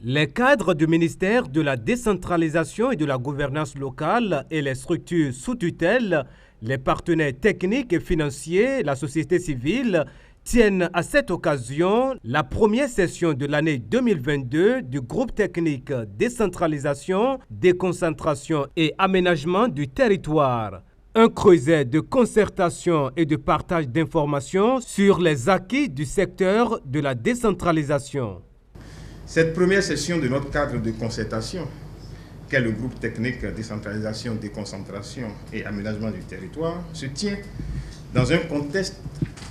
Les cadres du ministère de la décentralisation et de la gouvernance locale et les structures sous tutelle, les partenaires techniques et financiers, la société civile, tiennent à cette occasion la première session de l'année 2022 du groupe technique décentralisation, déconcentration et aménagement du territoire. Un creuset de concertation et de partage d'informations sur les acquis du secteur de la décentralisation. Cette première session de notre cadre de concertation, qu'est le groupe technique décentralisation, déconcentration et aménagement du territoire, se tient dans un contexte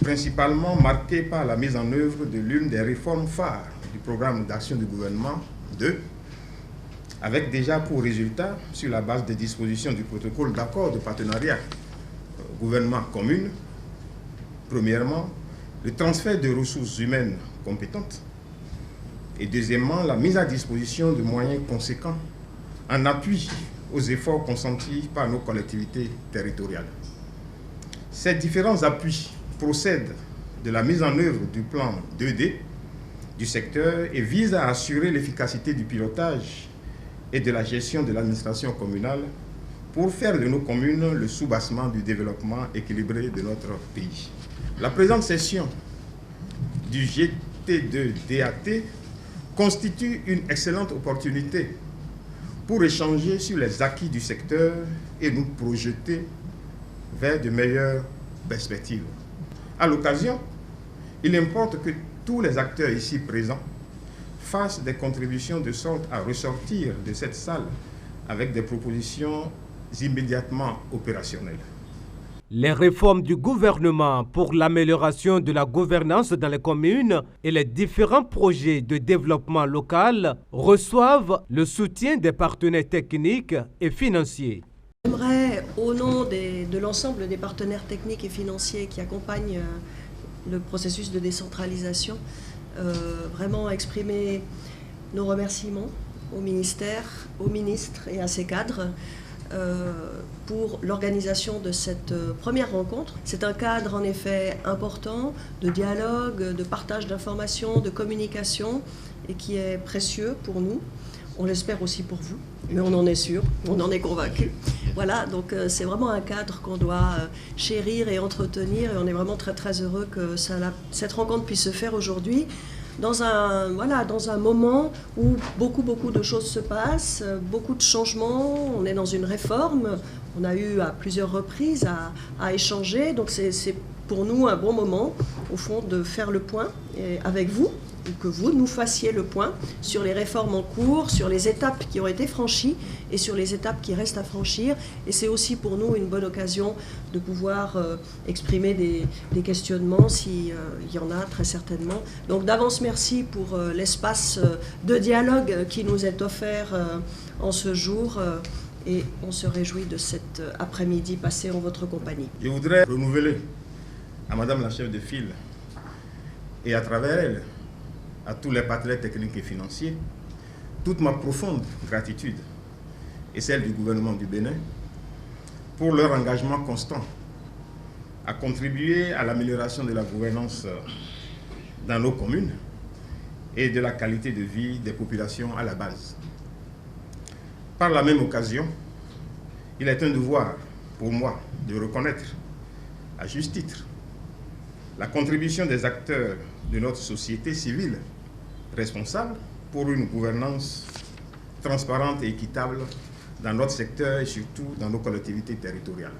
principalement marqué par la mise en œuvre de l'une des réformes phares du programme d'action du gouvernement 2, avec déjà pour résultat, sur la base des dispositions du protocole d'accord de partenariat gouvernement commune, premièrement, le transfert de ressources humaines compétentes, et deuxièmement, la mise à disposition de moyens conséquents en appui aux efforts consentis par nos collectivités territoriales. Ces différents appuis procèdent de la mise en œuvre du plan 2D du secteur et visent à assurer l'efficacité du pilotage et de la gestion de l'administration communale pour faire de nos communes le soubassement du développement équilibré de notre pays. La présente session du GT2DAT constitue une excellente opportunité pour échanger sur les acquis du secteur et nous projeter vers de meilleures perspectives. À l'occasion, il importe que tous les acteurs ici présents fassent des contributions de sorte à ressortir de cette salle avec des propositions immédiatement opérationnelles. Les réformes du gouvernement pour l'amélioration de la gouvernance dans les communes et les différents projets de développement local reçoivent le soutien des partenaires techniques et financiers. J'aimerais, au nom de l'ensemble des partenaires techniques et financiers qui accompagnent le processus de décentralisation, vraiment exprimer nos remerciements au ministère, au ministre et à ses cadres pour l'organisation de cette première rencontre. C'est un cadre en effet important de dialogue, de partage d'informations, de communication et qui est précieux pour nous. On l'espère aussi pour vous, mais on en est sûr, on en est convaincu. Voilà, donc c'est vraiment un cadre qu'on doit chérir et entretenir et on est vraiment très très heureux que cette rencontre puisse se faire aujourd'hui dans un moment où beaucoup de choses se passent, beaucoup de changements, on est dans une réforme, on a eu à plusieurs reprises à échanger, donc c'est pour nous un bon moment au fond de faire le point avec vous, ou que vous nous fassiez le point sur les réformes en cours, sur les étapes qui ont été franchies et sur les étapes qui restent à franchir. Et c'est aussi pour nous une bonne occasion de pouvoir exprimer des questionnements s'il y en a très certainement. Donc d'avance merci pour l'espace de dialogue qui nous est offert en ce jour et on se réjouit de cet après-midi passé en votre compagnie. Je voudrais renouveler à Madame la chef de file et à travers elle à tous les partenaires techniques et financiers, toute ma profonde gratitude et celle du gouvernement du Bénin pour leur engagement constant à contribuer à l'amélioration de la gouvernance dans nos communes et de la qualité de vie des populations à la base. Par la même occasion, il est un devoir pour moi de reconnaître à juste titre la contribution des acteurs de notre société civile responsable pour une gouvernance transparente et équitable dans notre secteur et surtout dans nos collectivités territoriales.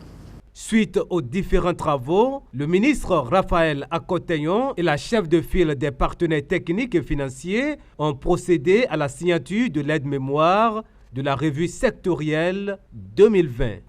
Suite aux différents travaux, le ministre Raphaël Akoteyon et la chef de file des partenaires techniques et financiers ont procédé à la signature de l'aide-mémoire de la revue sectorielle 2020.